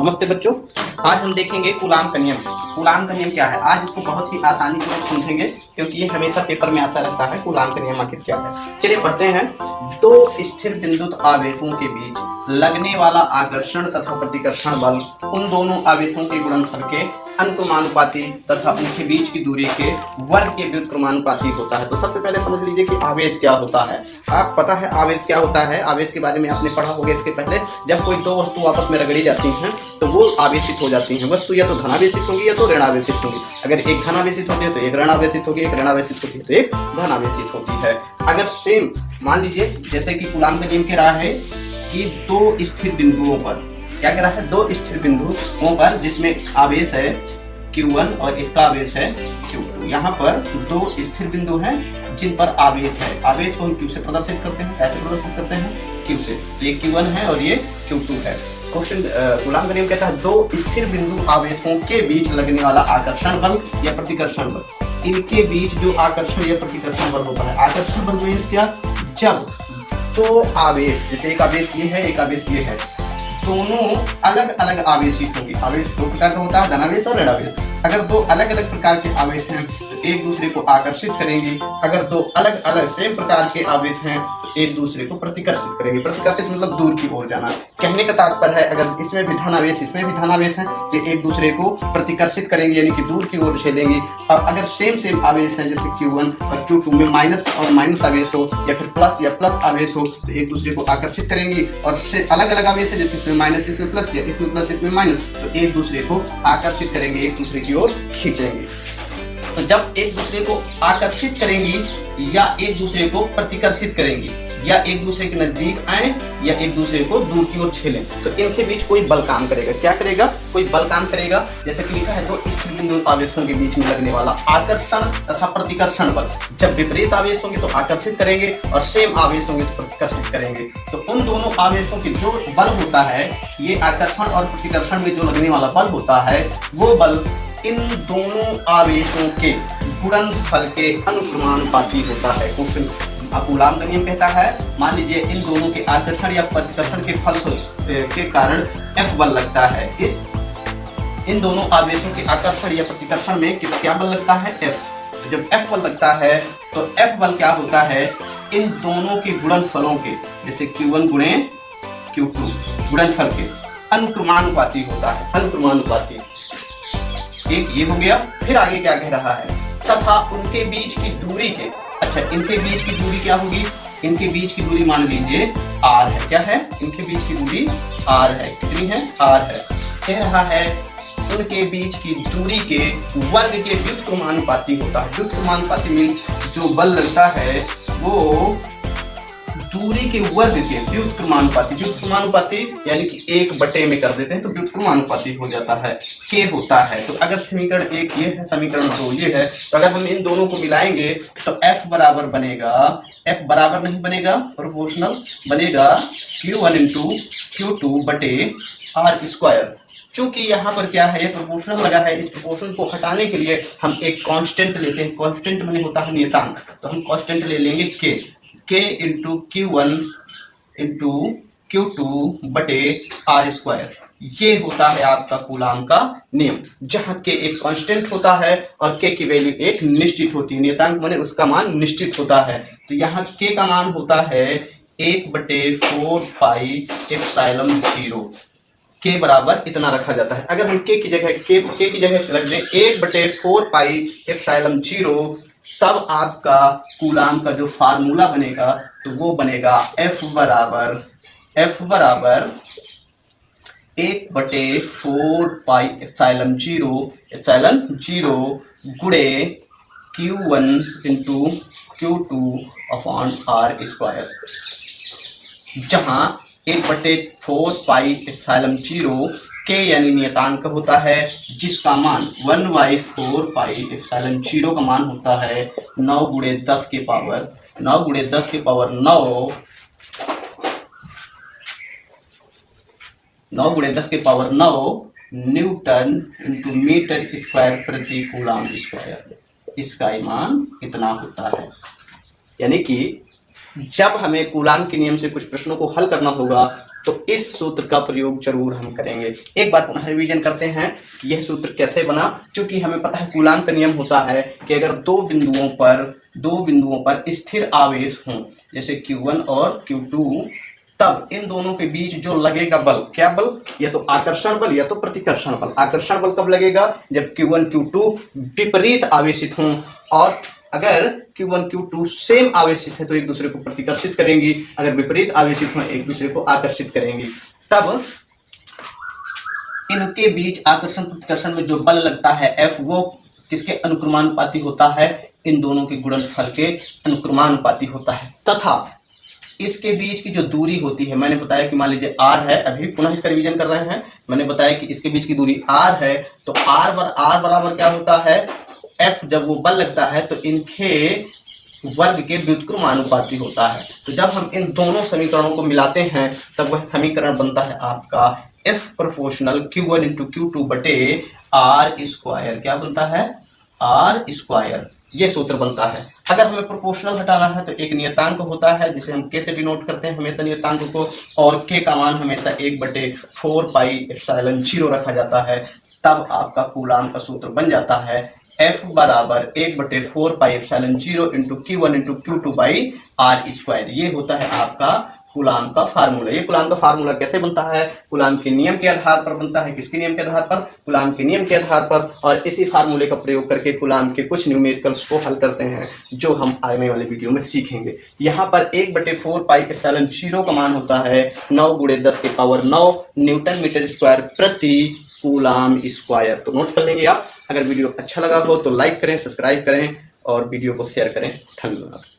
नमस्ते बच्चों, आज हम देखेंगे कूलाम का नियम। कूलाम का नियम क्या है, आज इसको बहुत ही आसानी से समझेंगे क्योंकि ये हमेशा पेपर में आता रहता है। कूलाम का नियम आखिर क्या है, चलिए पढ़ते हैं। दो स्थिर बिंदुत आवेशों के बीच लगने वाला आकर्षण तथा प्रतिकर्षण बल उन दोनों आवेशों के गुणनफल के अनुक्रमानुपाती तथा उनके बीच की दूरी के वर्ग के व्युत्क्रमानुपाती होता है। तो सबसे पहले समझ लीजिए कि आवेश क्या होता है। आप पता है आवेश क्या होता है, आवेश के बारे में आपने पढ़ा होगा इसके पहले। जब कोई दो वस्तु आपस में रगड़ी जाती हैं तो वो आवेशित हो जाती हैं। वस्तु या तो धनावेशित होगी या तो ऋणावेशित होगी। अगर एक धनावेशित होती है तो एक ऋणावेशित होगी, एक ऋणावेशित होती है तो एक धनावेशित होती है। अगर सेम मान लीजिए जैसे कि कूलाम का नियम कह रहा है कि दो स्थिर बिंदुओं पर क्या कह रहा है, दो स्थिर बिंदुओं पर जिसमें आवेश है Q1 और इसका आवेश है Q2। यहाँ पर दो स्थिर बिंदु हैं जिन पर आवेश है। आवेश को हम Q से प्रदर्शित करते हैं। कैसे प्रदर्शित करते हैं? Q से। ये Q1 है और ये Q2 है। क्वेश्चन कूलाम का नियम कहता है दो स्थिर बिंदु आवेशों के बीच लगने वाला आकर्षण बल या प्रतिकर्षण बल, इनके बीच जो आकर्षण या प्रतिकर्षण बल होता है। आकर्षण बल मीन्स क्या, जब दो आवेश, जैसे एक आवेश ये है, एक आवेश ये है, दोनों अलग अलग आवेशित होंगे। आवेश दो प्रकार का होता है, धनावेश और ऋणावेश। अगर दो अलग अलग प्रकार के आवेश हैं तो एक दूसरे को आकर्षित करेंगे। अगर दो अलग अलग सेम प्रकार के आवेश हैं तो एक दूसरे को प्रतिकर्षित करेंगे। प्रतिकर्षित मतलब दूर की ओर जाना। कहने का तात्पर्य है अगर इसमें भी धनावेश इसमें भी धनावेश है तो एक दूसरे को प्रतिकर्षित करेंगे यानी कि दूर की ओर झेलेंगे। और अगर सेम आवेश है जैसे Q1 और Q2 में माइनस और माइनस आवेश हो या फिर प्लस या प्लस आवेश हो तो एक दूसरे को आकर्षित करेंगे। और से अलग अलग आवेश है जैसे इसमें माइनस इसमें प्लस या इसमें प्लस इसमें माइनस तो एक दूसरे को आकर्षित करेंगे, एक दूसरे की ओर खींचेंगे। तो जब एक दूसरे को आकर्षित करेंगी या एक दूसरे को प्रतिकर्षित करेंगी या एक दूसरे के नजदीक आए या एक दूसरे को दूर की ओर झेलें तो इनके बीच कोई बल काम करेगा। क्या करेगा? कोई बल काम करेगा। जैसे कि लिखा है दो स्थिर बिंदु आवेशों के बीच में लगने वाला आकर्षण तथा प्रतिकर्षण बल। जब विपरीत आवेश होंगे तो आकर्षित करेंगे और सेम आवेश होंगे तो प्रतिकर्षित करेंगे। तो उन दोनों आवेशों के जो बल होता है, ये आकर्षण और प्रतिकर्षण में जो लगने वाला बल होता है वो बल इन दोनों आवेशों के गुणनफल के अनुक्रमानुपाती होता है। क्वेश्चन कूलाम का नियम कहता है मान लीजिए इन दोनों के आकर्षण या प्रतिकर्षण के फल के कारण F बल लगता है। इन दोनों आवेशों के आकर्षण या प्रतिकर्षण में क्या बल लगता है? F। जब F बल लगता है तो F बल क्या होता है, इन दोनों के गुणनफलों के जैसे Q1 गुणे Q2 गुणनफल के अनुक्रमानुपाती होता है। अनुक्रमानुपाती एक ये हो गया। फिर आगे क्या कह रहा है, तथा उनके बीच की दूरी के, अच्छा इनके बीच की दूरी क्या होगी, इनके बीच की दूरी मान लीजिए R है। क्या है? इनके बीच की दूरी R है। कितनी है? R है। कह रहा है उनके बीच की दूरी के वर्ग के व्युत्क्रमानुपाती होता है। व्युत्क्रमानुपाती मीन्स जो बल लगता है वो दूरी के वर्ग के व्युत्क्रमानुपाती। व्युत्क्रमानुपाती यानी कि 1/, में कर देते हैं तो व्युत्क्रमानुपाती हो जाता है, K होता है। तो अगर समीकरण 1 ये है, समीकरण 2 ये है, तो अगर हम इन दोनों को मिलाएंगे तो F बराबर बनेगा, F बराबर नहीं बनेगा, प्रोपोर्शनल बनेगा Q1 इंटू Q2 बटे R²। चूंकि यहाँ पर क्या है, प्रोपोर्शनल लगा है, इस प्रोपोर्शनल को हटाने के लिए हम एक कांस्टेंट लेते हैं। कांस्टेंट माने होता है नियतांक, तो हम कांस्टेंट ले लेंगे K into Q1 into Q2 बटे R²। ये होता है आपका कूलाम का नियम, जहाँ K एक कांस्टेंट होता है और K की वैल्यू एक निश्चित होती है। नियतांक माने उसका मान निश्चित होता है। तो यहाँ K का मान होता है 1/4 पाई एप्सिलॉन 0। K बराबर इतना रखा जाता है। अगर हम K की जगह रख दें 1/4 पाई एप्सिलॉन 0 तब आपका कूलाम का जो फार्मूला बनेगा तो वो बनेगा F बराबर 1/4 पाई एप्सिलॉन 0 गुणे Q1 into Q2 upon R², जहाँ 1/4 पाई एप्सिलॉन 0 K यानी नियतांक होता है जिसका मान 1/4 पाई एप्सिलॉन 0 का मान होता है 9 गुणे 10 के power 9 newton into metre square प्रति कूलाम स्क्वायर। इसका मान इतना होता है। यानी कि जब हमें कूलाम के नियम से कुछ प्रश्नों को हल करना होगा तो इस सूत्र का प्रयोग जरूर हम करेंगे। एक बार पुनः रिवीजन करते हैं कि यह सूत्र कैसे बना। चूंकि हमें पता है कूलाम का नियम होता है कि अगर दो बिंदुओं पर स्थिर आवेश हों, जैसे Q1 और Q2, तब इन दोनों के बीच जो लगेगा बल, क्या बल, या तो आकर्षण बल या तो प्रतिकर्षण बल। आकर्षण बल कब लगेगा, जब Q1 Q2 विपरीत आवेशित हों, और अगर Q1 Q2 सेम आवेशित है तो एक दूसरे को प्रतिकर्षित करेंगी, अगर विपरीत आवेशित हो एक दूसरे को आकर्षित करेंगी। तब इनके बीच आकर्षण प्रतिकर्षण में जो बल लगता है F, वो किसके अनुक्रमानुपाती होता है, इन दोनों के गुणनफल के अनुक्रमानुपाती होता है। तथा इसके बीच की जो दूरी होती है, मैंने बताया कि मान लीजिए r है, अभी पुनः इसका रिवीजन कर रहे हैं। मैंने बताया कि इसके बीच की दूरी r है, तो r बराबर क्या होता है, F जब वो बल लगता है तो इनके वर्ग के व्युत्क्रमानुपाती होता है। तो जब हम इन दोनों समीकरणों को मिलाते हैं तब वह समीकरण बनता है आपका F proportional Q1 into Q2 बटे R स्क्वायर। क्या बनता है, R स्क्वायर, ये सूत्र बनता है। अगर हमें प्रोपोर्शनल हटाना है तो एक नियतांक होता है जिसे हम K से डिनोट करते हैं हमेशा नियतांक को, और K का मान हमेशा 1/4 पाई एप्सिलॉन 0 रखा जाता है। तब आपका कूलाम का सूत्र बन जाता है F बराबर 1/4 pi epsilon 0 into Q1 into Q2 by R square. ये होता है आपका कूलाम का फार्मूला। ये कूलाम का फार्मूला कैसे बनता है, कूलाम के नियम के आधार पर बनता है। किसके नियम के आधार पर, कूलाम के नियम के आधार पर। और इसी फार्मूले का प्रयोग करके कूलाम के कुछ न्यूमेरिकल्स को हल करते हैं जो हम आने वाले वीडियो में सीखेंगे। यहाँ पर 1/4 पाई एप्सिलॉन 0 का मान होता है 9 × 10⁹ न्यूटन मीटर स्क्वायर प्रति कूलाम स्क्वायर। तो नोट कर लेंगे आप। अगर वीडियो अच्छा लगा हो तो लाइक करें, सब्सक्राइब करें और वीडियो को शेयर करें। धन्यवाद।